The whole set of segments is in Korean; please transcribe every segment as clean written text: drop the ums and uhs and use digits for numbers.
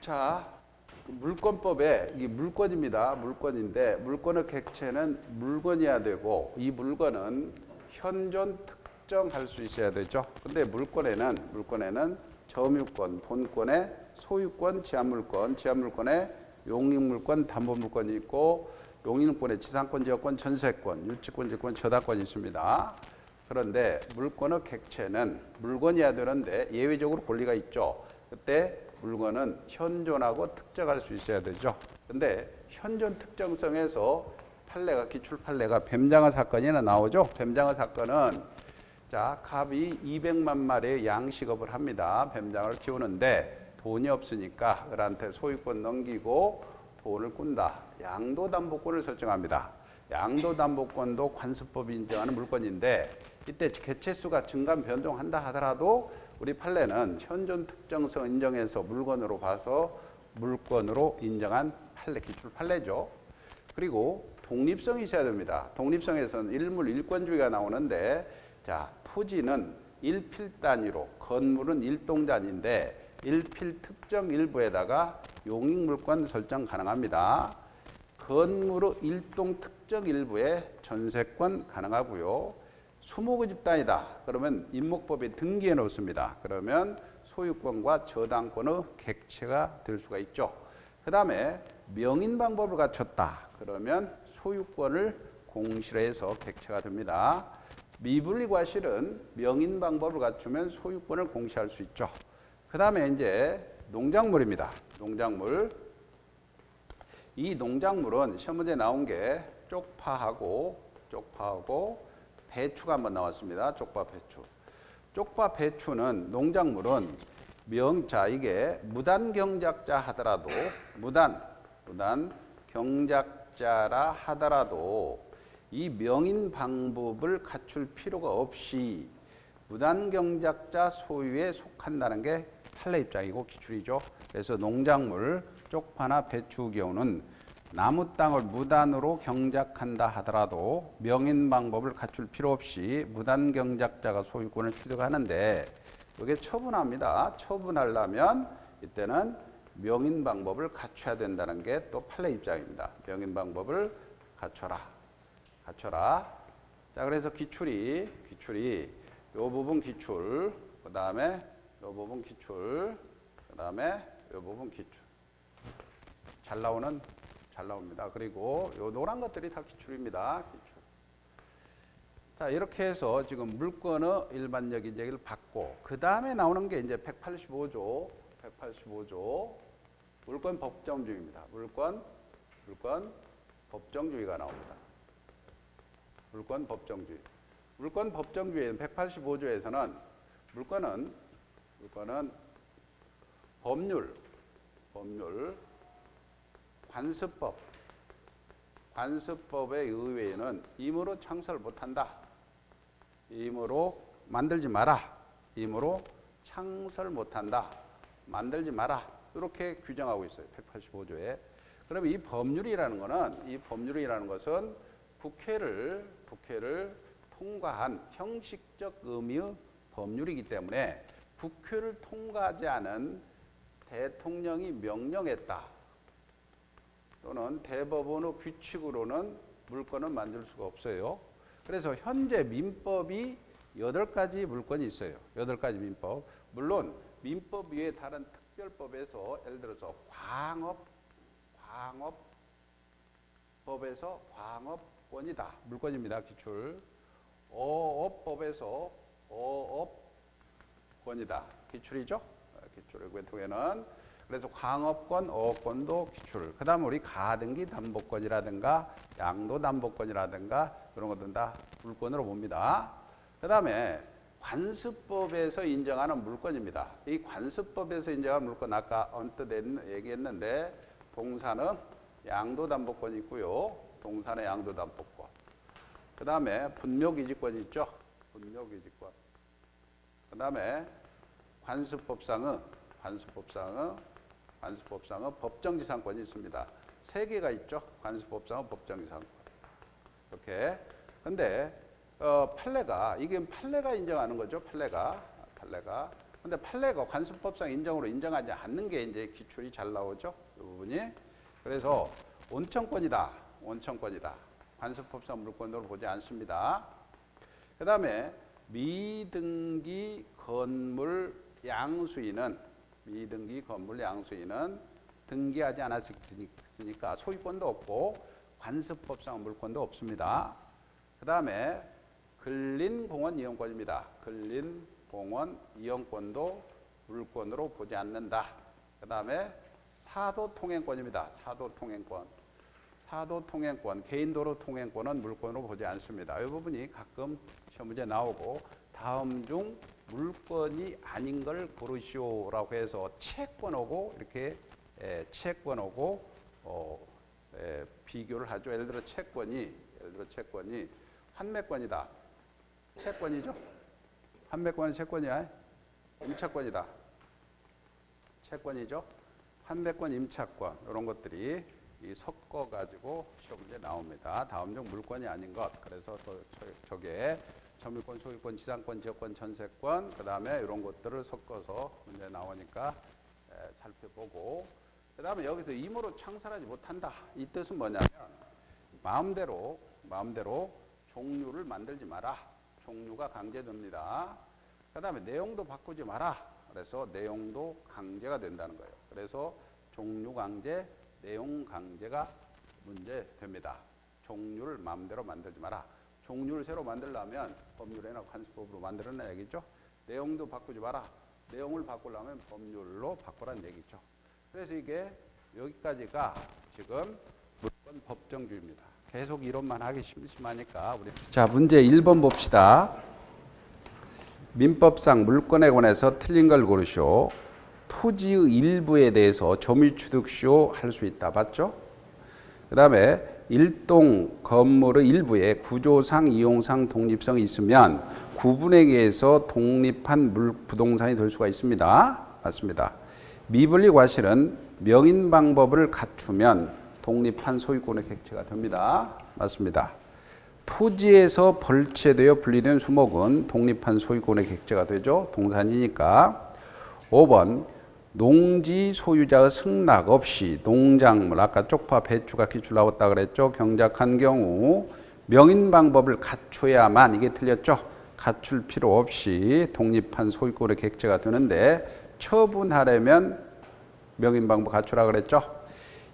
자, 물권법에 이게 물권입니다. 물권인데 물권의 객체는 물건이어야 되고 이 물건은 현존 특정할 수 있어야 되죠. 근데 물권에는 점유권, 본권에 소유권, 지하물권에 용익물권, 담보물권이 있고 용익물권에 지상권, 지역권, 전세권, 유치권, 지권, 저당권이 있습니다. 그런데 물권의 객체는 물건이어야 되는데 예외적으로 권리가 있죠. 그때 물건은 현존하고 특정할 수 있어야 되죠. 근데 현존 특정성에서 기출 판례가 뱀장어 사건이나 나오죠. 뱀장어 사건은 자, 갑이 200만 마리의 양식업을 합니다. 뱀장어를 키우는데 돈이 없으니까 을한테 소유권 넘기고 돈을 꾼다. 양도담보권을 설정합니다. 양도담보권도 관습법이 인정하는 물건인데 이때 개체수가 증감 변동한다 하더라도 우리 판례는 현존 특정성 인정해서 물건으로 봐서 물건으로 인정한 판례, 기출 판례죠. 그리고 독립성이 있어야 됩니다. 독립성에서는 일물 일권주의가 나오는데 자, 토지는 일필 단위로, 건물은 일동단인데 일필 특정 일부에다가 용익물권 설정 가능합니다. 건물의 일동 특정 일부에 전세권 가능하고요. 20개 집단이다. 그러면 임목법에 등기해 놓습니다. 그러면 소유권과 저당권의 객체가 될 수가 있죠. 그 다음에 명인 방법을 갖췄다. 그러면 소유권을 공실해서 객체가 됩니다. 미분리 과실은 명인 방법을 갖추면 소유권을 공시할 수 있죠. 그 다음에 이제 농작물입니다. 농작물. 이 농작물은 시험 문제에 나온 게 쪽파하고 배추가 한번 나왔습니다. 쪽파, 배추. 쪽파, 배추는 농작물은 이게 무단 경작자 하더라도 무단 경작자라 하더라도 이 명인 방법을 갖출 필요가 없이 무단 경작자 소유에 속한다는 게 판례 입장이고 기출이죠. 그래서 농작물 쪽파나 배추 경우는 나무 땅을 무단으로 경작한다 하더라도 명인 방법을 갖출 필요 없이 무단 경작자가 소유권을 취득하는데 이게 처분합니다. 처분하려면 이때는 명인 방법을 갖춰야 된다는 게 또 판례 입장입니다. 명인 방법을 갖춰라. 자, 그래서 기출이 요 부분 기출, 그 다음에 요 부분 기출, 그 다음에 요 부분 기출. 잘 나옵니다. 그리고 요 노란 것들이 다 기출입니다. 기출. 자, 이렇게 해서 지금 물건의 일반적 인정을 받고, 그 다음에 나오는 게 이제 185조 물권 법정주의입니다. 물권 법정주의가 나옵니다. 물권 법정주의는 185조에서는 물권은 법률, 관습법에 의외에는 임으로 창설 못한다. 임으로 만들지 마라. 임으로 창설 못한다. 만들지 마라. 이렇게 규정하고 있어요. 185조에. 그러면 이 법률이라는 것은 국회를 통과한 형식적 의미의 법률이기 때문에 국회를 통과하지 않은 대통령이 명령했다. 또는 대법원의 규칙으로는 물건을 만들 수가 없어요. 그래서 현재 민법이 8가지 물건이 있어요. 8가지 민법. 물론 민법 외에 다른 특별법에서 예를 들어서 광업법에서 광업권이다. 물건입니다. 기출. 어업법에서 어업권이다. 기출이죠. 기출을 통해는 그래서 광업권, 어업권도 기출. 그 다음에 우리 가등기 담보권이라든가 양도담보권이라든가 그런 것들은 다 물권으로 봅니다. 그 다음에 관습법에서 인정하는 물권입니다. 이 관습법에서 인정하는 물권 아까 언뜻 얘기했는데 동산의 양도담보권이 있고요. 동산의 양도담보권. 그 다음에 분묘기지권이 있죠. 분묘기지권. 그 다음에 관습법상의 법정지상권이 있습니다. 3개가 있죠. 관습법상의 법정지상권. 이렇게. 근데 판례가 이게 판례가 인정하는 거죠. 판례가 근데 판례가 관습법상 인정으로 인정하지 않는 게 이제 기출이 잘 나오죠. 이 부분이. 그래서 온천권이다. 온천권이다. 관습법상 물권으로 보지 않습니다. 그 다음에 미등기 건물 양수인은 등기하지 않았으니까 소유권도 없고 관습법상 물권도 없습니다. 그 다음에 근린공원 이용권입니다. 근린공원 이용권도 물권으로 보지 않는다. 그 다음에 사도통행권입니다. 사도통행권, 개인도로 통행권은 물권으로 보지 않습니다. 이 부분이 가끔 시험 문제 나오고 다음 중 물권이 아닌 걸 고르시오라고 해서 채권하고 이렇게 채권하고 비교를 하죠. 예를 들어 채권이 환매권이다. 채권이죠. 환매권은 채권이야. 임차권이다. 채권이죠. 환매권, 임차권 이런 것들이 섞어 가지고 시험 문제 나옵니다. 다음 중 물권이 아닌 것. 그래서 저게 점유권, 소유권, 지상권, 지역권, 전세권, 그 다음에 이런 것들을 섞어서 문제 나오니까 살펴보고, 그 다음에 여기서 임으로 창설하지 못한다. 이 뜻은 뭐냐면 마음대로 종류를 만들지 마라. 종류가 강제됩니다. 그 다음에 내용도 바꾸지 마라. 그래서 내용도 강제가 된다는 거예요. 그래서 종류 강제, 내용 강제가 문제됩니다. 종류를 마음대로 만들지 마라. 종류를 새로 만들려면 법률이나 관습법으로 만들어내 얘기죠. 내용도 바꾸지 마라. 내용을 바꾸려면 법률로 바꾸라는 얘기죠. 그래서 이게 여기까지가 지금 물권 법정주의입니다. 계속 이론만 하기 심심하니까 우리 자 문제 1번 봅시다. 민법상 물권에 관해서 틀린 걸 고르시오. 토지의 일부에 대해서 점유취득시효 할 수 있다. 맞죠? 그 다음에 일동 건물의 일부에 구조상, 이용상 독립성이 있으면 구분에 의해서 독립한 부동산이 될 수가 있습니다. 맞습니다. 미분리 과실은 명인 방법을 갖추면 독립한 소유권의 객체가 됩니다. 맞습니다. 토지에서 벌채되어 분리된 수목은 독립한 소유권의 객체가 되죠. 동산이니까. 5번 농지 소유자의 승낙 없이 농작물, 아까 쪽파, 배추가 기출 나왔다 그랬죠. 경작한 경우 명인 방법을 갖춰야만, 이게 틀렸죠. 갖출 필요 없이 독립한 소유권의 객체가 되는데 처분하려면 명인 방법 갖추라 그랬죠.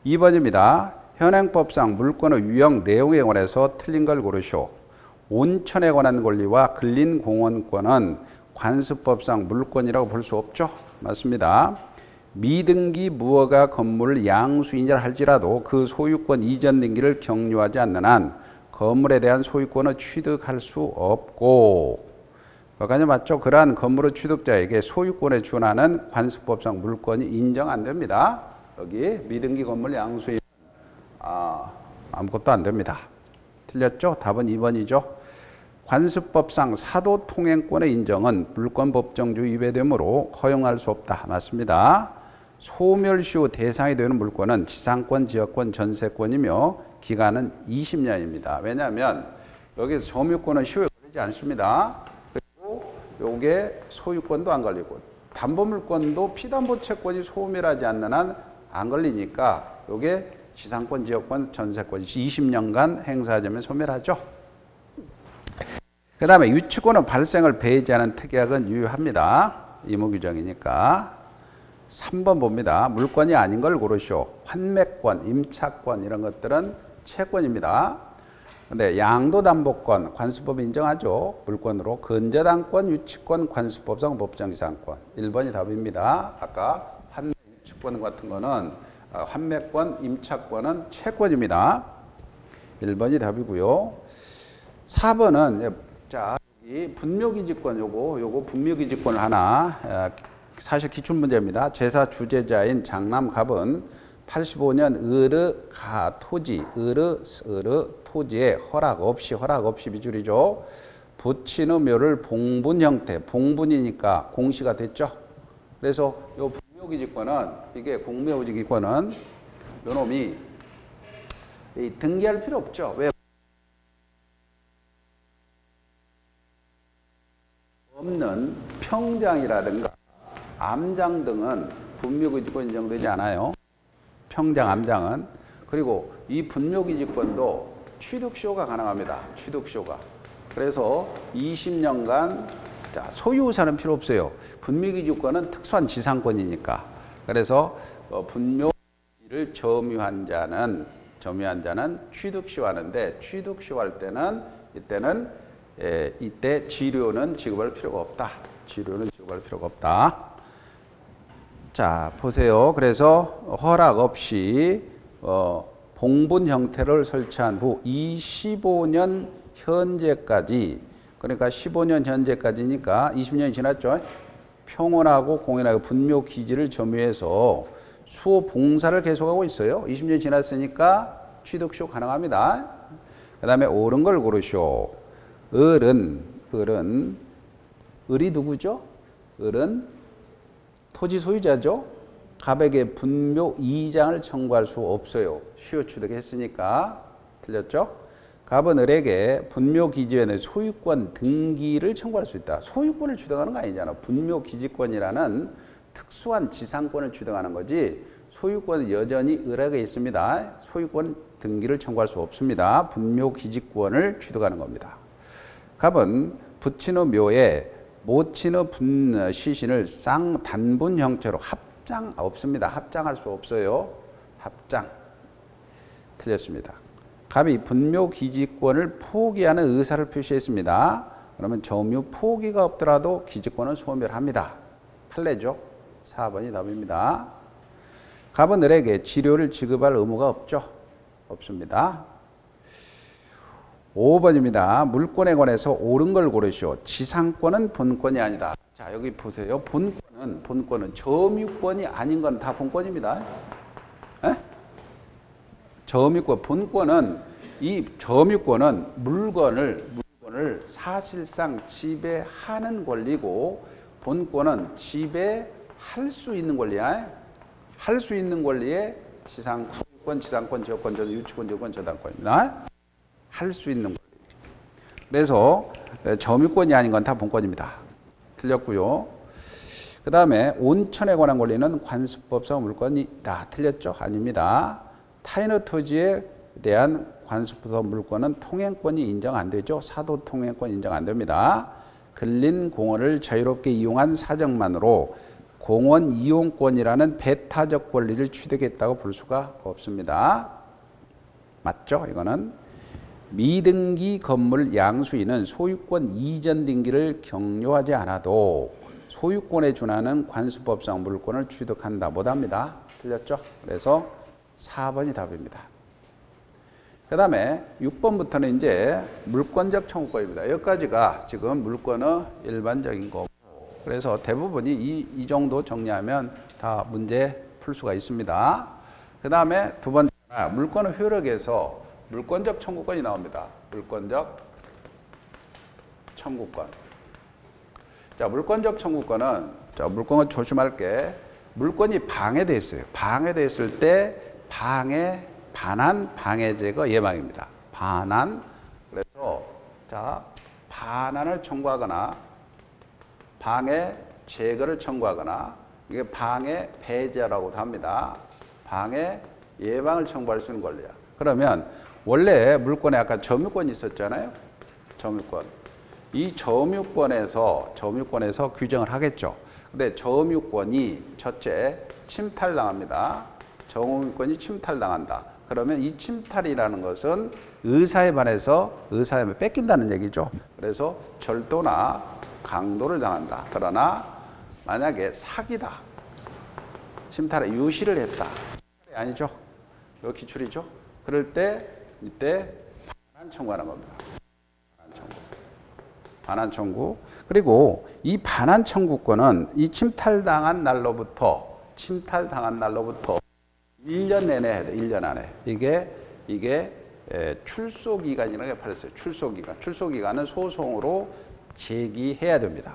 2번입니다. 현행법상 물권의 유형 내용에 관해서 틀린 걸 고르시오. 온천에 관한 권리와 근린공원권은 관습법상 물권이라고 볼 수 없죠. 맞습니다. 미등기 무허가 건물을 양수인이라 할지라도 그 소유권 이전 등기를 격려하지 않는 한 건물에 대한 소유권을 취득할 수 없고, 거기까지 맞죠? 그러한 건물의 취득자에게 소유권에 준하는 관습법상 물권이 인정 안 됩니다. 여기 미등기 건물 양수인 아무것도 안 됩니다. 틀렸죠? 답은 2번이죠. 관습법상 사도통행권의 인정은 물권법정주의 위배되므로 허용할 수 없다. 맞습니다. 소멸시효 대상이 되는 물권은 지상권, 지역권, 전세권이며 기간은 20년입니다. 왜냐하면 여기서 점유권은 시효에 걸리지 않습니다. 그리고 요게 소유권도 안 걸리고 담보물권도 피담보채권이 소멸하지 않는 한 안 걸리니까 요게 지상권, 지역권, 전세권 20년간 행사하자면 소멸하죠. 그 다음에 유치권은 발생을 배제하는 특약은 유효합니다. 의무규정이니까. 3번 봅니다. 물권이 아닌 걸 고르시오. 환매권, 임차권 이런 것들은 채권입니다. 근데 양도담보권, 관습법 인정하죠. 물권으로. 근저당권, 유치권, 관습법상 법정지상권. 1번이 답입니다. 아까 환매, 유치권 같은 거는 환매권, 임차권은 채권입니다. 1번이 답이고요. 4번은 자, 이 분묘기지권 요거 분묘기지권을 하나 사실 기출문제입니다. 제사 주재자인 장남갑은 85년 을의 토지에 허락 없이 비줄이죠. 부친의 묘를 봉분 형태, 봉분이니까 공시가 됐죠. 그래서 요 분묘기지권은 이게 공묘기지권은 요 놈이 등기할 필요 없죠. 왜? 없는 평장이라든가 암장 등은 분묘기지권 인정되지 않아요. 평장, 암장은. 그리고 이 분묘기지권도 취득쇼가 가능합니다. 취득쇼가. 그래서 20년간 소유사는 필요 없어요. 분묘기지권은 특수한 지상권이니까. 그래서 분묘기를 점유한 자는 취득쇼하는데 취득쇼할 때는 이때 지료는 지급할 필요가 없다. 지료는 지급할 필요가 없다. 자, 보세요. 그래서 허락 없이 봉분 형태를 설치한 후 25년 현재까지, 그러니까 15년 현재까지니까 20년이 지났죠. 평원하고 공연하고 분묘 기지를 점유해서 수호 봉사를 계속하고 있어요. 20년이 지났으니까 취득쇼 가능합니다. 그 다음에 옳은 걸 고르쇼. 을이 누구죠? 을은 토지 소유자죠. 갑에게 분묘 2장을 청구할 수 없어요. 수요 취득했으니까. 틀렸죠? 갑은 을에게 분묘 기지에는 소유권 등기를 청구할 수 있다. 소유권을 주장하는 거 아니잖아. 분묘 기지권이라는 특수한 지상권을 주장하는 거지. 소유권은 여전히 을에게 있습니다. 소유권 등기를 청구할 수 없습니다. 분묘 기지권을 취득하는 겁니다. 갑은 붙이는 묘에 모친의 시신을 쌍단분 형태로 합장 없습니다. 합장할 수 없어요. 합장. 틀렸습니다. 갑이 분묘 기지권을 포기하는 의사를 표시했습니다. 그러면 점유 포기가 없더라도 기지권은 소멸합니다. 판례죠. 4번이 답입니다. 갑은 을에게 지료를 지급할 의무가 없죠. 없습니다. 5번입니다. 물권에 관해서 옳은 걸 고르시오. 지상권은 본권이 아니다. 자, 여기 보세요. 본권은 점유권이 아닌 건 다 본권입니다. 에? 이 점유권은 물건을 사실상 지배하는 권리고, 본권은 지배할 수 있는 권리야. 할 수 있는 권리에 소유권, 지상권, 지역권, 유치권, 지역권, 저당권입니다. 할 수 있는 권리. 그래서 점유권이 아닌 건 다 본권입니다. 틀렸고요. 그 다음에 온천에 관한 권리는 관습법상 물권이다. 틀렸죠? 아닙니다. 타인의 토지에 대한 관습법 물권은 통행권이 인정 안 되죠. 사도 통행권 인정 안 됩니다. 근린 공원을 자유롭게 이용한 사정만으로 공원 이용권이라는 배타적 권리를 취득했다고 볼 수가 없습니다. 맞죠? 이거는 미등기 건물 양수인은 소유권 이전 등기를 격려하지 않아도 소유권에 준하는 관습법상 물권을 취득한다 못합니다. 틀렸죠? 그래서 4번이 답입니다. 그 다음에 6번부터는 이제 물권적 청구권입니다. 여기까지가 지금 물권의 일반적인 거고, 그래서 대부분이 이 정도 정리하면 다 문제 풀 수가 있습니다. 그 다음에 두 번째, 물권의 효력에서 물권적 청구권이 나옵니다. 물권적 청구권. 자, 물권적 청구권은, 자, 물권을 조심할 게, 물권이 방해됐어요. 방해됐을 때 반한 방해 제거 예방입니다. 반한. 그래서 자, 반환을 청구하거나 방해 제거를 청구하거나, 이게 방해 배제라고도 합니다. 방해 예방을 청구할 수 있는 권리야. 그러면 원래 물권에 아까 점유권이 있었잖아요. 점유권. 이 점유권에서 규정을 하겠죠. 근데 점유권이 첫째 침탈당합니다. 점유권이 침탈당한다. 그러면 이 침탈이라는 것은 의사에 반해서 의사에 뺏긴다는 얘기죠. 그래서 절도나 강도를 당한다. 그러나 만약에 사기다, 침탈에 유시를 했다, 아니죠? 이거 기출이죠. 그럴 때 이때 반환 청구하는 겁니다. 반환 청구. 그리고 이 반환 청구권은 이 침탈당한 날로부터 1년 내내 해야 돼. 1년 안에. 이게 출소기간이라고 팔렸어요. 출소기간은 소송으로 제기해야 됩니다.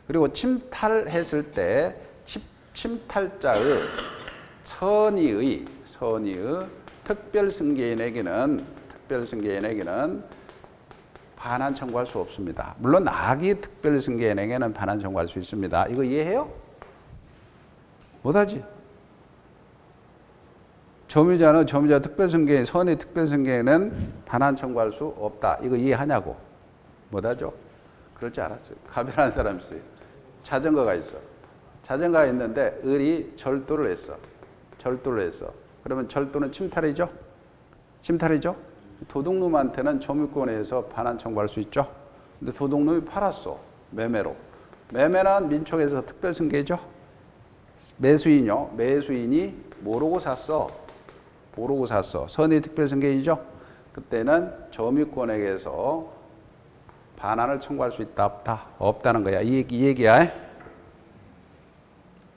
그리고 침탈했을 때 침탈자의 선의의 특별승계인에게는 반환 청구할 수 없습니다. 물론 악의 특별승계인에게는 반환 청구할 수 있습니다. 이거 이해해요? 못하지. 점유자는 점유자 특별승계, 선의 특별승계에는 반환 청구할 수 없다. 이거 이해하냐고. 못하죠. 그럴 줄 알았어요. 갑이라는 사람이 있어요. 자전거가 있어. 자전거가 있는데 을이 절도를 했어. 절도를 했어. 그러면 절도는 침탈이죠. 침탈이죠. 도둑놈한테는 점유권에서 반환 청구할 수 있죠. 근데 도둑놈이 팔았어. 매매로. 매매는 민촉에서 특별승계죠. 매수인이요. 매수인이 모르고 샀어. 모르고 샀어. 선의 특별승계이죠. 그때는 점유권에게서 반환을 청구할 수 있다 없다? 없다는 거야. 이 얘기야.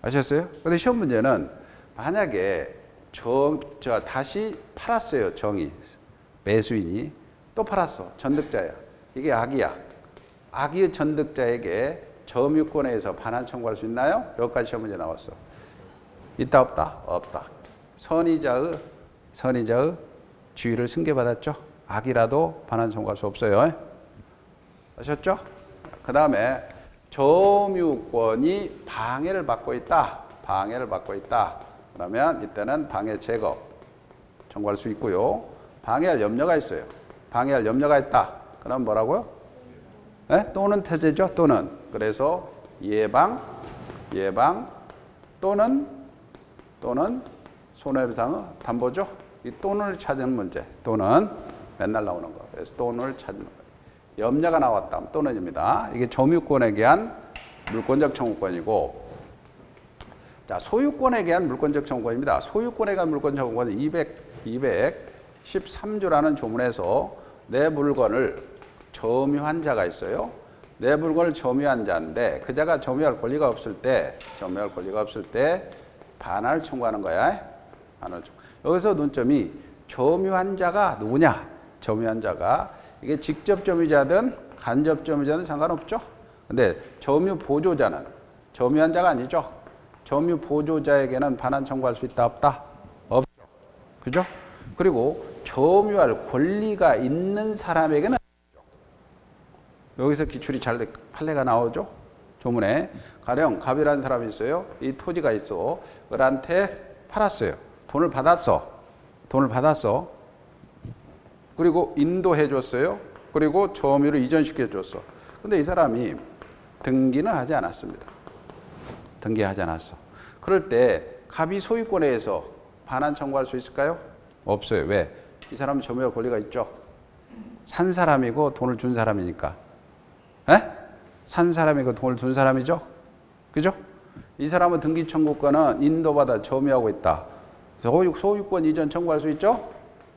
아셨어요? 근데 시험 문제는 만약에 다시 팔았어요. 정이. 매수인이 또 팔았어. 전득자야. 이게 악이야. 악의 전득자에게 점유권에서 반환 청구할 수 있나요? 여기까지 시험 문제 나왔어. 있다 없다? 없다. 선의자의 주의를 승계받았죠. 악이라도 반환 청구할 수 없어요. 아셨죠? 그 다음에 점유권이 방해를 받고 있다. 방해를 받고 있다. 그러면 이때는 방해 제거 청구할 수 있고요. 방해할 염려가 있어요. 방해할 염려가 있다. 그럼 뭐라고요? 네? 또는 태제죠. 또는. 그래서 예방 또는 손해배상의 담보죠. 이 또는을 찾는 문제. 또는 맨날 나오는 거. 그래서 또는을 찾는 거. 염려가 나왔다. 또는입니다. 이게 점유권에 대한 물권적 청구권이고, 자, 소유권에 대한 물권적 청구권입니다. 소유권에 대한 물권적 청구권은 213조라는 조문에서 내 물건을 점유한 자가 있어요. 내 물건을 점유한 자인데 그 자가 점유할 권리가 없을 때 반환을 청구하는 거야. 반환을 청구. 여기서 논점이 점유한 자가 누구냐? 점유한 자가 이게 직접 점유자든 간접 점유자든 상관없죠. 근데 점유 보조자는 점유한 자가 아니죠. 점유 보조자에게는 반환 청구할 수 있다 없다? 없죠. 그죠? 그리고 점유할 권리가 있는 사람에게는 여기서 기출이 잘 판례가 나오죠. 조문에 가령 갑이라는 사람이 있어요. 이 토지가 있어. 을한테 팔았어요. 돈을 받았어. 그리고 인도해 줬어요. 그리고 점유를 이전시켜 줬어. 근데 이 사람이 등기는 하지 않았습니다. 등기하지 않았어. 그럴 때 갑이 소유권에 의해서 반환 청구할 수 있을까요? 없어요. 왜? 이 사람은 점유할 권리가 있죠. 산 사람이고 돈을 준 사람이니까. 에? 산 사람이고 돈을 준 사람이죠. 그죠? 이 사람은 등기 청구권은 인도받아 점유하고 있다. 소유권 이전 청구할 수 있죠?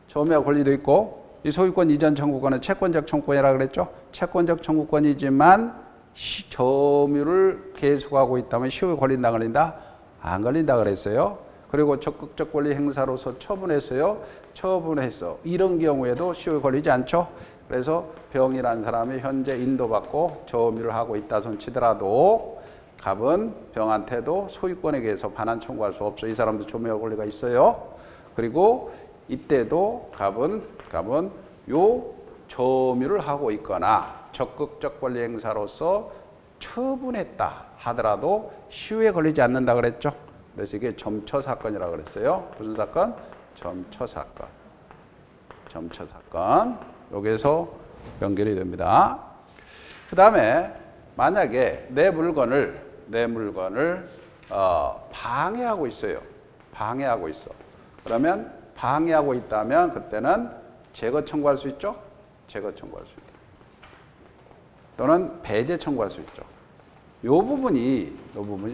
점유할 권리도 있고, 이 소유권 이전 청구권은 채권적 청구권이라고 그랬죠? 채권적 청구권이지만 점유를 계속하고 있다면 시효에 걸린다, 안 걸린다? 안 걸린다 그랬어요. 그리고 적극적 권리 행사로서 처분했어요. 처분했어. 이런 경우에도 시효에 걸리지 않죠? 그래서 병이라는 사람이 현재 인도받고 점유를 하고 있다 손 치더라도 갑은 병한테도 소유권에 의해서 반환 청구할 수 없어. 이 사람도 점유할 권리가 있어요. 그리고 이때도 갑은 요 점유를 하고 있거나 적극적 권리 행사로서 처분했다 하더라도 시효에 걸리지 않는다 그랬죠. 그래서 이게 점처 사건이라고 그랬어요. 무슨 사건? 점처 사건. 점처 사건. 여기에서 연결이 됩니다. 그 다음에 만약에 내 물건을 방해하고 있어요. 방해하고 있어. 그러면 방해하고 있다면 그때는 제거 청구할 수 있죠. 제거 청구할 수 있죠. 또는 배제 청구할 수 있죠. 요 부분이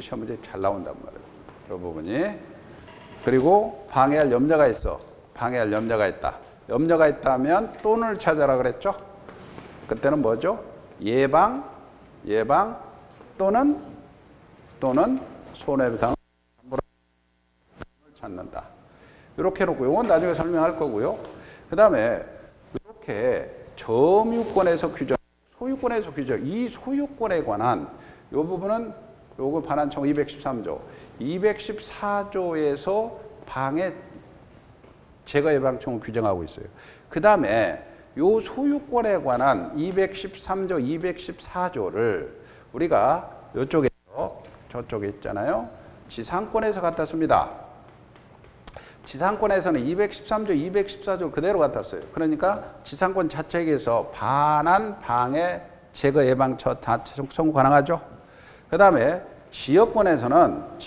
시험 문제에 잘 나온단 말이에요. 요 부분이. 그리고 방해할 염려가 있어. 방해할 염려가 있다. 염려가 있다면 또는 찾아라 그랬죠. 그때는 뭐죠? 예방 또는 손해배상을 찾는다. 이렇게 해놓고 이건 나중에 설명할 거고요. 그 다음에 이렇게 점유권에서 규정, 소유권에서 규정, 이 소유권에 관한 이 부분은 요거 반환 청구 213조, 214조에서 방해 제거 예방 청구 규정하고 있어요. 그 다음에 요 소유권에 관한 213조, 214조를 우리가 이쪽에서 저쪽에 있잖아요. 지상권에서 갖다 씁니다. 지상권에서는 213조, 214조 그대로 갖다 써요. 그러니까 지상권 자체에서 반환, 방해, 제거, 예방, 청구 가능하죠. 그 다음에 지역권에서는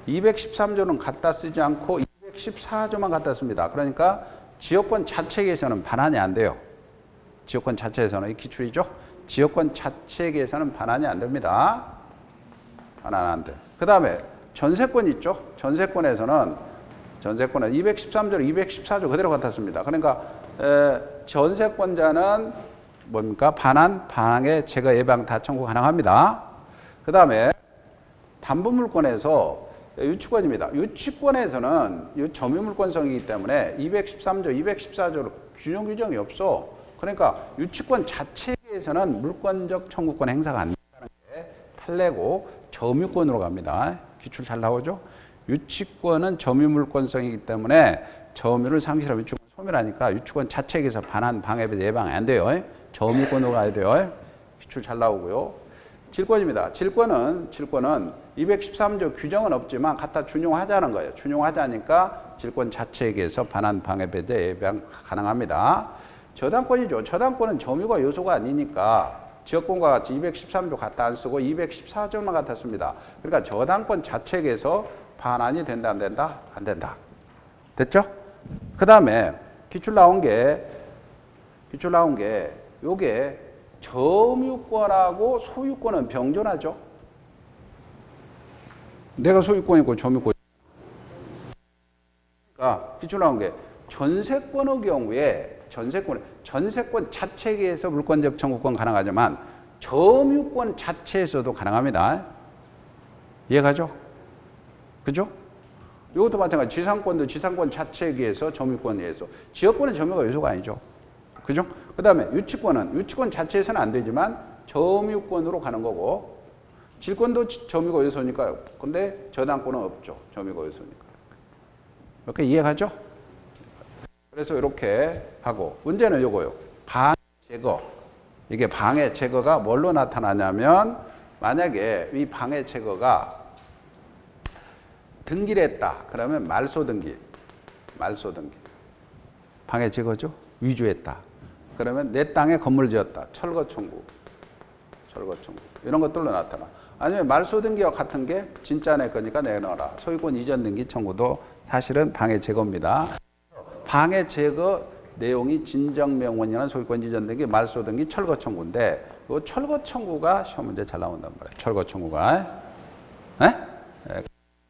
213조는 갖다 쓰지 않고 214조만 갖다 씁니다. 그러니까 지역권 자체에서는 반환이 안 돼요. 지역권 자체에서는 이 기출이죠. 지역권 자체에서는 반환이 안 됩니다. 반환 안 돼. 그 다음에 전세권 있죠. 전세권은 213조를 214조 그대로 갖다 씁니다. 그러니까 전세권자는 뭡니까? 반환, 방해, 제거, 예방 다 청구 가능합니다. 그 다음에 담보물권에서 유치권입니다. 유치권에서는 점유물권성이기 때문에 213조, 214조로 규정이 없어. 그러니까 유치권 자체에서는 물권적 청구권 행사가 안 된다는 게 판례고 점유권으로 갑니다. 기출 잘 나오죠? 유치권은 점유물권성이기 때문에 점유를 상실하면 유치권 소멸하니까 유치권 자체에서 반환, 방해, 예방 안 돼요. 점유권으로 가야 돼요. 기출 잘 나오고요. 질권입니다. 질권은 213조 규정은 없지만 갖다 준용하자는 거예요. 준용하자니까 질권 자체에서 반환, 방해, 배제, 예방 가능합니다. 저당권이죠. 저당권은 점유가 요소가 아니니까 지역권과 같이 213조 갖다 안 쓰고 214조만 갖다 씁니다. 그러니까 저당권 자체에서 반환이 된다, 안 된다? 안 된다. 됐죠? 그 다음에 기출 나온 게 요게 점유권하고 소유권은 병존하죠. 내가 소유권이고 점유권. 그러니까 기출 나온 게 전세권의 경우에 전세권 자체에서 물권적 청구권 가능하지만 점유권 자체에서도 가능합니다. 이해가죠? 그죠? 이것도 마찬가지. 지상권도 지상권 자체에 의해서 점유권에 의해서. 지역권은 점유가 요소가 아니죠. 그죠? 그 다음에 유치권 자체에서는 안 되지만 점유권으로 가는 거고, 질권도 점유가 요소니까요. 근데 저당권은 없죠. 점유가 요소니까. 이렇게 이해가죠? 그래서 이렇게 하고, 문제는 요거요. 방해 제거. 이게 방해 제거가 뭘로 나타나냐면, 만약에 이 방해 제거가 등기를 했다. 그러면 말소 등기. 방해 제거죠. 위조했다. 그러면 내 땅에 건물 지었다. 철거 청구. 이런 것들로 나타나. 아니면 말소 등기와 같은 게 진짜 내 거니까 내놔라. 소유권 이전 등기 청구도 사실은 방해 제거입니다. 방해 제거 내용이 진정명원이라는 소유권 이전 등기, 말소 등기, 철거 청구인데 이 철거 청구가 시험 문제 잘 나온단 말이에요. 철거 청구가.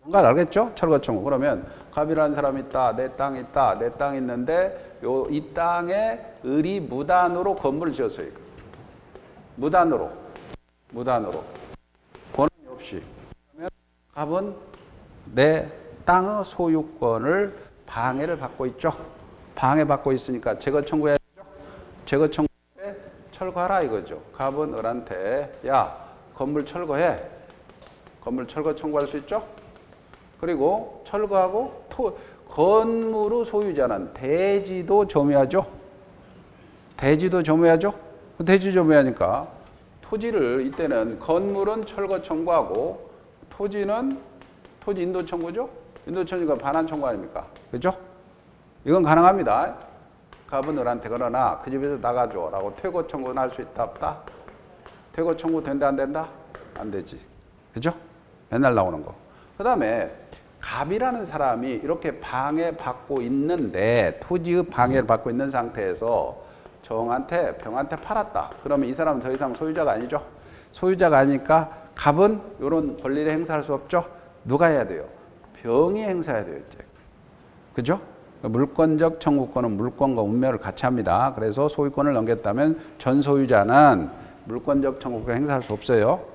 뭔가 알겠죠? 철거 청구. 그러면 갑이라는 사람이 있다. 내 땅 있다. 내 땅 있는데 이 땅에 을이 무단으로 건물을 지었어요. 무단으로. 권한이 없이. 그러면 갑은 내 땅의 소유권을 방해를 받고 있죠. 방해받고 있으니까 제거 청구해야 되죠. 제거 청구에 철거하라 이거죠. 갑은 을한테 야, 건물 철거해. 건물 철거 청구할 수 있죠. 그리고 철거하고 건물의 소유자는 대지도 점유하죠. 대지 점유하니까 토지를 이때는 건물은 철거 청구하고 토지는 토지 인도 청구죠. 인도 청구가 반환 청구 아닙니까? 그죠? 이건 가능합니다. 갑은 을한테 그러나 그 집에서 나가줘 라고 퇴거 청구는 할 수 있다 없다? 퇴거 청구 된다 안 된다? 안 되지. 그죠? 맨날 나오는 거. 그 다음에 갑이라는 사람이 이렇게 방해받고 있는데 토지의 방해를 받고 있는 상태에서 병한테 팔았다. 그러면 이 사람은 더 이상 소유자가 아니죠. 소유자가 아니니까 갑은 이런 권리를 행사할 수 없죠. 누가 해야 돼요? 병이 행사해야 돼요. 이제. 그죠? 물권적 청구권은 물권과 운명을 같이 합니다. 그래서 소유권을 넘겼다면 전 소유자는 물권적 청구권 행사할 수 없어요.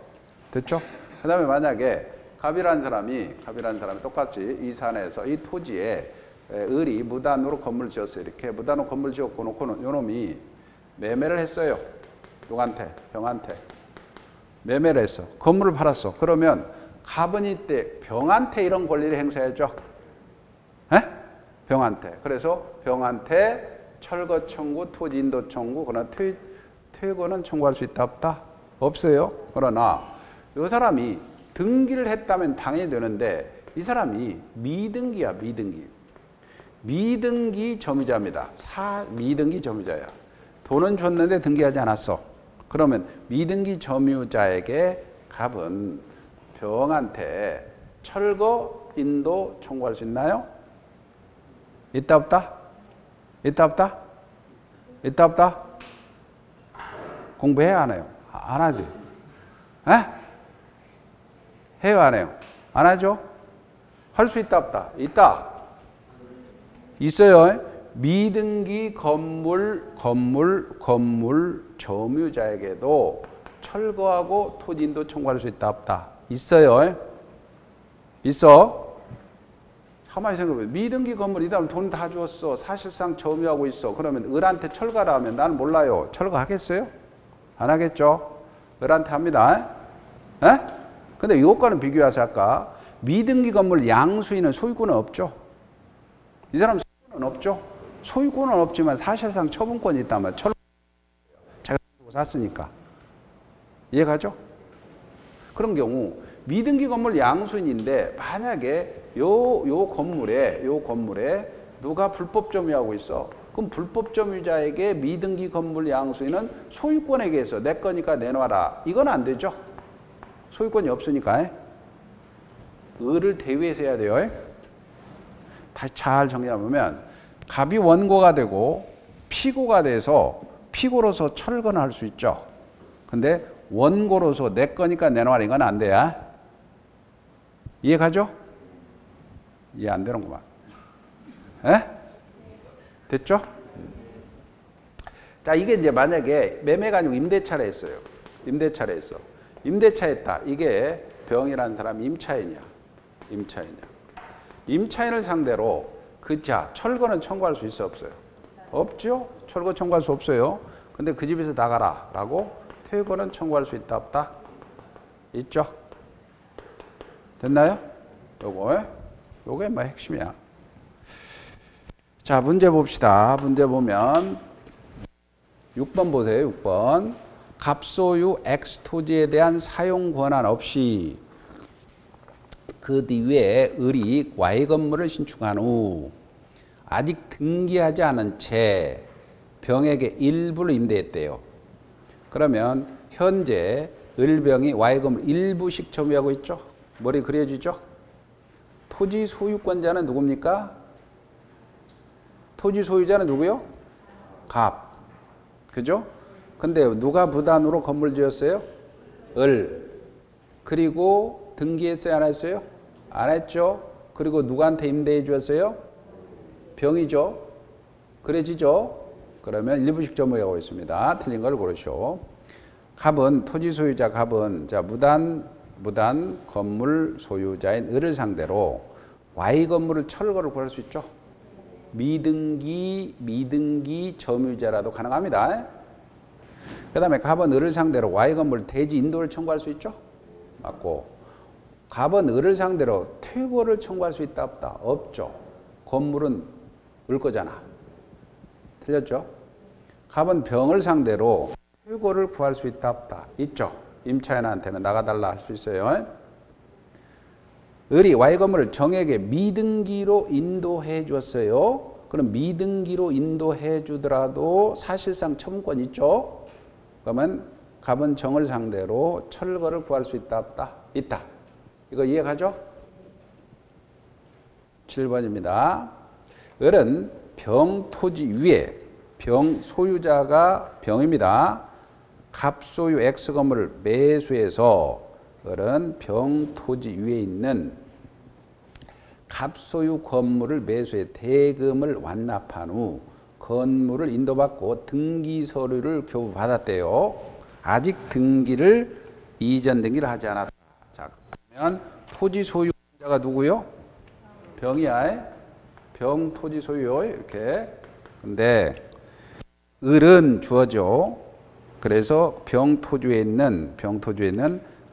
됐죠? 그 다음에 만약에 갑이라는 사람이 똑같이 이 산에서 이 토지에 을이 무단으로 건물을 지었어요. 이렇게 무단으로 건물을 지었고 놓고는 요놈이 매매를 했어요. 누구한테? 병한테. 매매를 했어. 건물을 팔았어. 그러면 갑은 이때 병한테 이런 권리를 행사해줘. 병한테. 그래서 병한테 철거 청구, 토지 인도 청구, 그러나 퇴거는 청구할 수 있다 없다? 없어요. 그러나 이 사람이 등기를 했다면 당연히 되는데 이 사람이 미등기야, 미등기. 미등기 점유자입니다. 미등기 점유자야. 돈은 줬는데 등기하지 않았어. 그러면 미등기 점유자에게 갑은 병한테 철거, 인도 청구할 수 있나요? 있다 없다? 있다 없다? 있다 없다? 공부해야 안 해요? 안 하지? 에? 해요 안 해요? 안 하죠? 할 수 있다 없다? 있다. 있어요. 미등기 건물 점유자에게도 철거하고 토지인도 청구할 수 있다 없다? 있어요. 있어. 가만히 생각해보세요. 미등기 건물이다 돈 다 주었어. 사실상 점유하고 있어. 그러면 을한테 철거하라 하면 나는 몰라요. 철거하겠어요? 안 하겠죠? 을한테 합니다. 에? 근데 이것과는 비교해서 아까 미등기 건물 양수인은 소유권은 없죠. 이 사람 소유권은 없죠. 소유권은 없지만 사실상 처분권이 있다면 자기가 샀으니까. 이해가죠? 그런 경우 미등기 건물 양수인인데 만약에 요 건물에 누가 불법 점유하고 있어. 그럼 불법 점유자에게 미등기 건물 양수인은 소유권에게 해서 내 거니까 내놔라. 이건 안 되죠. 소유권이 없으니까. 을을 대위해서 해야 돼요. 다시 잘 정리해보면 갑이 원고가 되고 피고가 돼서 피고로서 철거는 할 수 있죠. 근데 원고로서 내 거니까 내놔라. 이건 안 돼요. 이해가죠? 이해 안 되는구만. 에? 됐죠? 자, 이게 이제 만약에 매매가 아니고 임대차를 했어요. 임대차를 했어. 임대차 했다. 이게 병이라는 사람이 임차인이야. 임차인을 상대로 그자 철거는 청구할 수 있어 없어요? 없죠? 철거 청구할 수 없어요. 근데 그 집에서 나가라 라고 퇴거는 청구할 수 있다 없다? 있죠? 됐나요? 요게 뭐 핵심이야. 자, 문제 봅시다. 문제 보면 6번 보세요. 6번. 갑소유 X 토지에 대한 사용 권한 없이 그 뒤에 을이 Y 건물을 신축한 후 아직 등기하지 않은 채 병에게 일부를 임대했대요. 그러면 현재 을병이 Y 건물 일부씩 점유하고 있죠. 머리 그려지죠? 토지 소유권자는 누굽니까? 토지 소유자는 누구요? 갑. 그죠? 근데 누가 부담으로 건물 지었어요? 을. 그리고 등기했어요? 안 했어요? 안 했죠? 그리고 누구한테 임대해 주었어요? 병이죠? 그래지죠? 그러면 일부씩 점유하고 있습니다. 틀린 걸 고르시오. 갑은, 토지 소유자 갑은, 자, 무단 건물 소유자인 을을 상대로 Y 건물을 철거를 구할 수 있죠? 미등기 점유자라도 가능합니다. 그 다음에 갑은 을을 상대로 Y 건물 대지 인도를 청구할 수 있죠? 맞고. 갑은 을을 상대로 퇴거를 청구할 수 있다 없다? 없죠. 건물은 을 거잖아. 틀렸죠? 갑은 병을 상대로 퇴거를 구할 수 있다 없다? 있죠. 임차인한테는 나가달라 할 수 있어요. 을이 Y 건물을 정에게 미등기로 인도해 줬어요. 그럼 미등기로 인도해 주더라도 사실상 처분권 있죠. 그러면 갑은 정을 상대로 철거를 구할 수 있다 없다? 있다. 이거 이해가죠? 7번입니다. 을은 병 토지 위에 병 소유자가 병입니다. 갑 소유 X 건물을 매수해서 을은 병 토지 위에 있는 갑 소유 건물을 매수해 대금을 완납한 후 건물을 인도받고 등기 서류를 교부받았대요. 아직 이전 등기를 하지 않았다. 자, 그러면 토지 소유자가 누구요? 병이야. 병 토지 소유 이렇게. 근데 을은 주어져. 그래서 병 토지에 있는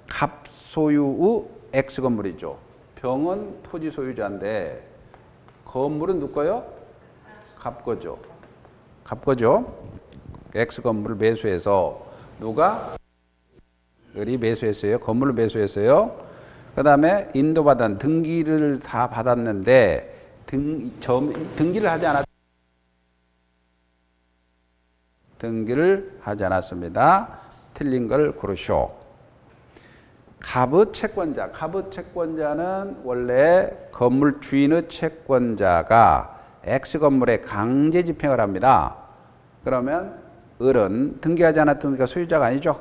갑 소유의 X 건물이죠. 병은 토지 소유자인데 건물은 누구 거요? 갑 거죠. X 건물을 매수해서 누가? 을이 매수했어요. 건물을 매수했어요. 그 다음에 인도받은 등기를 다 받았는데 등기를 하지 않았 등기를 하지 않았습니다. 틀린 걸 고르시오. 갑의 채권자. 갑의 채권자는 원래 건물 주인의 채권자가 X 건물에 강제 집행을 합니다. 그러면 을은 등기하지 않았으니까 소유자가 아니죠.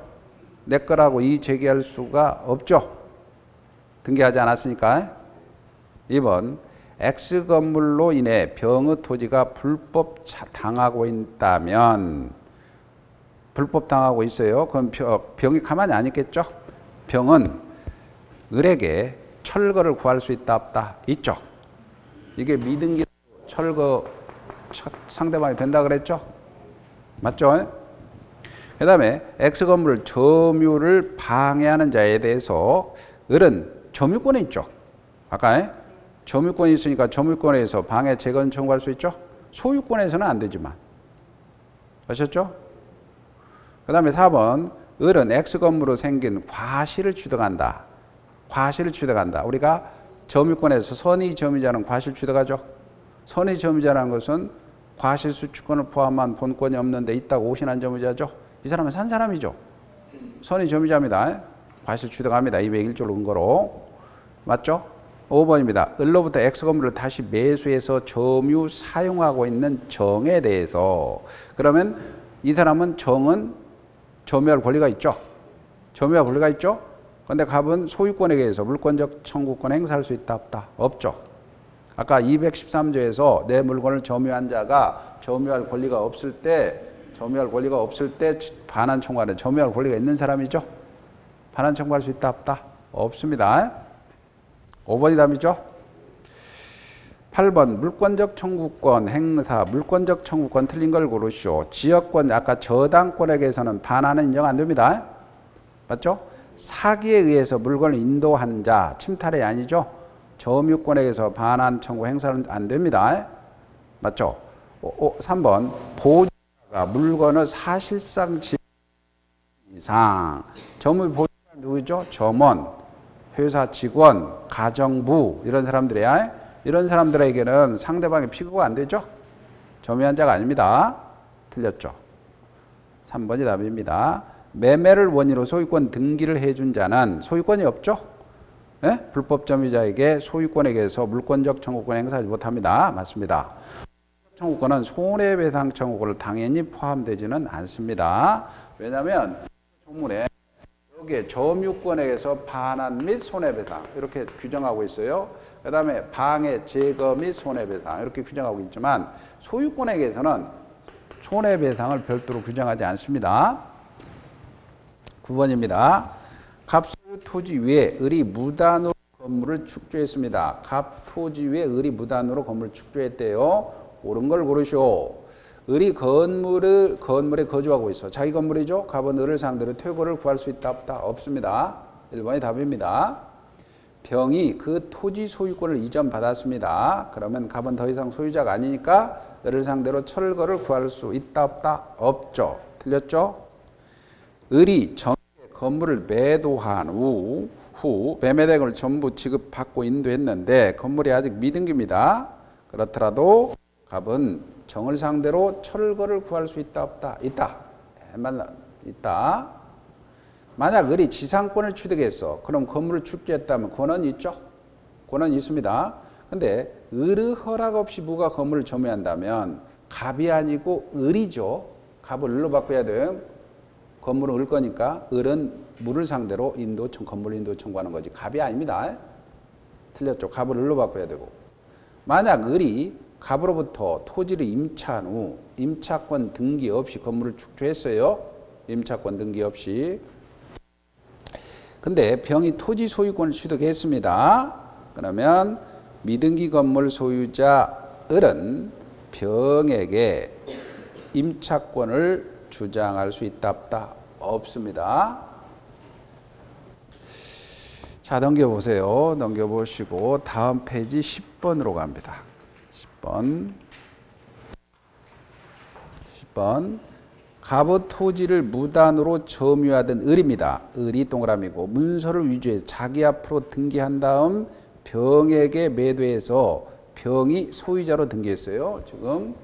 내 거라고 이의 제기할 수가 없죠. 등기하지 않았으니까. 2번 X 건물로 인해 병의 토지가 불법 당하고 있다면 불법 당하고 있어요. 그럼 병이 가만히 안 있겠죠. 병은 을에게 철거를 구할 수 있다 없다? 있죠. 이게 미등기 철거 상대방이 된다 그랬죠. 맞죠? 그 다음에 X 건물 점유를 방해하는 자에 대해서 을은 점유권이 있죠. 아까 점유권이 있으니까 점유권에서 방해 재건 청구할 수 있죠. 소유권에서는 안 되지만. 아셨죠? 그 다음에 4번 을은 X 건물로 생긴 과실을 취득한다. 과실을 취득한다. 우리가 점유권에서 선의 점유자는 과실 취득하죠. 선의 점유자라는 것은 과실 수취권을 포함한 본권이 없는데 있다고 오신한 점유자죠. 이 사람은 산 사람이죠. 선의 점유자입니다. 과실 취득합니다. 201조 근거로. 맞죠? 5번입니다. 을로부터 X 건물을 다시 매수해서 점유 사용하고 있는 정에 대해서. 그러면 이 사람은 정은 점유할 권리가 있죠. 점유할 권리가 있죠. 그런데 갑은 소유권에 의해서 물권적 청구권 행사할 수 있다 없다? 없죠. 아까 213조에서 내 물건을 점유한 자가 점유할 권리가 없을 때 반환 청구하는 점유할 권리가 있는 사람이죠. 반환 청구할 수 있다 없다? 없습니다. 5번이 답이죠. 8번 물권적 청구권 행사. 물권적 청구권 틀린 걸 고르시오. 지역권 아까 저당권에게서는 반환은 인정 안 됩니다. 맞죠? 사기에 의해서 물건을 인도한 자 침탈이 아니죠. 점유권에게서 반환 청구 행사는 안 됩니다. 맞죠? 3번 보유자가 물건을 사실상 이상 점유 보유자가 누구죠? 점원, 회사 직원, 가정부 이런 사람들이야. 이런 사람들에게는 상대방의 피고가 안 되죠? 점유한 자가 아닙니다. 틀렸죠? 3번이 답입니다. 매매를 원인으로 소유권 등기를 해준 자는 소유권이 없죠? 네? 불법 점유자에게 소유권에게서 물권적 청구권 행사하지 못합니다. 맞습니다. 청구권은 손해배상 청구권을 당연히 포함되지는 않습니다. 왜냐하면 조문에 여기에 점유권에게서 반환 및 손해배상 이렇게 규정하고 있어요. 그 다음에 방해, 제거 및 손해배상 이렇게 규정하고 있지만 소유권에게서는 손해배상을 별도로 규정하지 않습니다. 9번입니다. 갑소유 토지 위에 을이 무단으로 건물을 축조했습니다. 갑 토지 위에 을이 무단으로 건물을 축조했대요. 옳은 걸 고르시오. 을이 건물에 거주하고 있어. 자기 건물이죠. 갑은 을을 상대로 퇴거를 구할 수 있다 없다? 없습니다. 1번이 답입니다. 병이 그 토지 소유권을 이전받았습니다. 그러면 갑은 더 이상 소유자가 아니니까 을을 상대로 철거를 구할 수 있다 없다? 없죠. 틀렸죠? 을이 정의 건물을 매도한 후 매매대금을 전부 지급받고 인도했는데 건물이 아직 미등기입니다. 그렇더라도 갑은 정을 상대로 철거를 구할 수 있다 없다? 있다. 있다. 만약 을이 지상권을 취득했어. 그럼 건물을 축조했다면 권한이 있죠? 권한이 있습니다. 근데 을의 허락 없이 무가 건물을 점유한다면 갑이 아니고 을이죠. 갑을 을로 바꿔야 돼요. 건물은 을 거니까 을은 물을 상대로 건물 인도 청구하는 거지. 갑이 아닙니다. 틀렸죠. 갑을 을로 바꿔야 되고. 만약 을이 갑으로부터 토지를 임차한 후 임차권 등기 없이 건물을 축조했어요. 임차권 등기 없이. 근데 병이 토지 소유권을 취득했습니다. 그러면 미등기 건물 소유자 을은 병에게 임차권을 주장할 수 있다 없다? 없습니다. 자, 넘겨보세요. 넘겨보시고 다음 페이지 10번으로 갑니다. 10번. 갑의 토지를 무단으로 점유하던 을입니다. 을이 동그라미고 문서를 위조해 자기 앞으로 등기한 다음 병에게 매도해서 병이 소유자로 등기했어요. 지금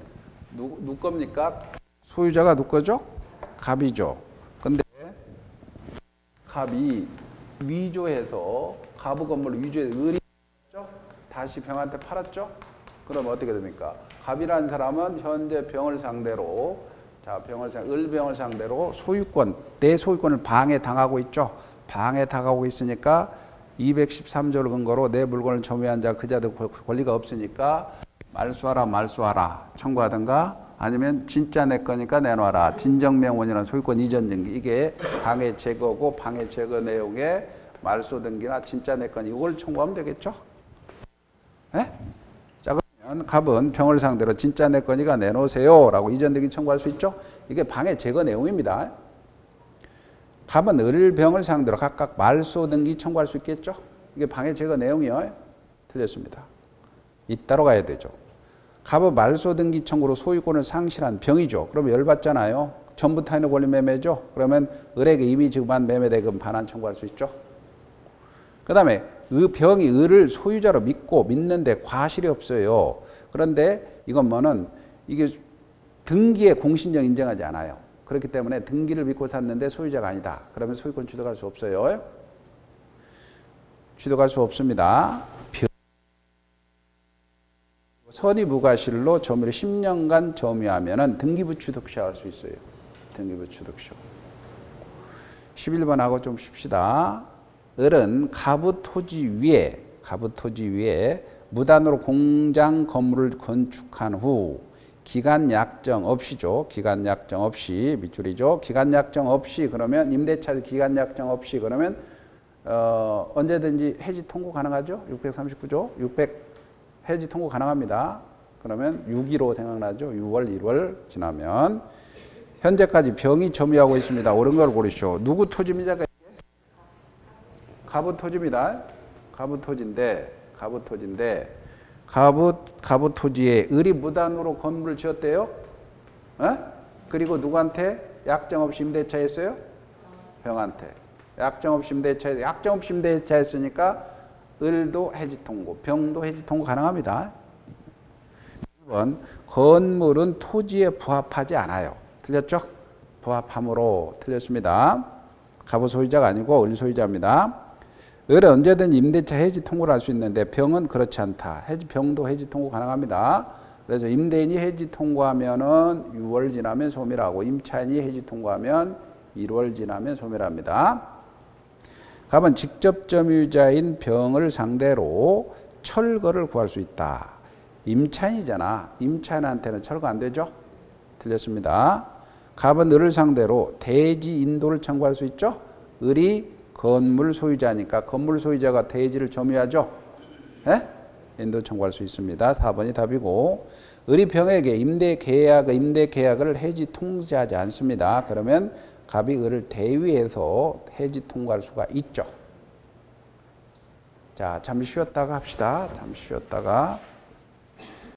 누구 겁니까? 소유자가 누구 거죠? 갑이죠. 근데 갑이 위조해서 갑의 건물을 위조해서 을이 다시 병한테 팔았죠? 그럼 어떻게 됩니까? 갑이라는 사람은 현재 병을 상대로 을병을 상대로 소유권, 내 소유권을 방해당하고 있죠. 방해당하고 있으니까 213조를 근거로 내 물건을 점유한 자 그자도 권리가 없으니까 말소하라 청구하든가 아니면 진짜 내 거니까 내놔라. 진정명원이라는 소유권 이전 등기. 이게 방해 제거고 방해 제거 내용에 말소 등기나 진짜 내 거니 이걸 청구하면 되겠죠. 네? 자, 그러면 갑은 병을 상대로 진짜 내 거니까 내놓으세요 라고 이전 등기 청구할 수 있죠. 이게 방해 제거 내용입니다. 갑은 을, 병을 상대로 각각 말소 등기 청구할 수 있겠죠. 이게 방해 제거 내용이요. 틀렸습니다. 잇따로 가야 되죠. 갑의 말소 등기 청구로 소유권을 상실한 병이죠. 그러면 열받잖아요. 전부 타인의 권리 매매죠. 그러면 을에게 이미 지급한 매매대금 반환 청구할 수 있죠. 그 다음에 병이 을을 소유자로 믿는데 과실이 없어요. 그런데 이건 뭐는 이게 등기에 공신력 인정하지 않아요. 그렇기 때문에 등기를 믿고 샀는데 소유자가 아니다. 그러면 소유권 취득할 수 없어요. 취득할 수 없습니다. 선의무과실로 점유를 10년간 점유하면 등기부 취득시 할 수 있어요. 등기부 취득시. 11번하고 좀 쉽시다. 을은 갑의 토지 위에 무단으로 공장 건물을 건축한 후 기간 약정 없이죠. 기간 약정 없이 밑줄이죠. 기간 약정 없이 그러면 임대차 기간 약정 없이 그러면 언제든지 해지 통고 가능하죠. 639조 600 해지 통고 가능합니다. 그러면 6.15 생각나죠. 6월 1월 지나면 현재까지 병이 점유하고 있습니다. 옳은 걸 고르시오. 누구 토지입니까? 갑의 토지입니다. 갑의 토지인데 갑의 토지에 을이 무단으로 건물을 지었대요. 그리고 누구한테 약정 없이 임대차 했어요? 병한테. 약정 없이 임대차 했으니까 을도 해지 통고, 병도 해지 통고 가능합니다. 1번 건물은 토지에 부합하지 않아요. 틀렸죠? 부합함으로 틀렸습니다. 갑의 소유자가 아니고 을 소유자입니다. 을은 언제든 임대차 해지 통고를 할 수 있는데 병은 그렇지 않다. 병도 해지 통고 가능합니다. 그래서 임대인이 해지 통고하면은 6월 지나면 소멸하고 임차인이 해지 통고하면 1월 지나면 소멸합니다. 갑은 직접 점유자인 병을 상대로 철거를 구할 수 있다. 임차인이잖아. 임차인한테는 철거 안 되죠? 틀렸습니다. 갑은 을을 상대로 대지 인도를 청구할 수 있죠? 을이 건물 소유자니까 건물 소유자가 대지를 점유하죠? 인도 청구할 수 있습니다. 4번이 답이고 을이 병에게 임대 계약을 해지 통지하지 않습니다. 그러면 갑이 을을 대위해서 해지 통과할 수가 있죠. 자, 잠시 쉬었다가 합시다. 잠시 쉬었다가.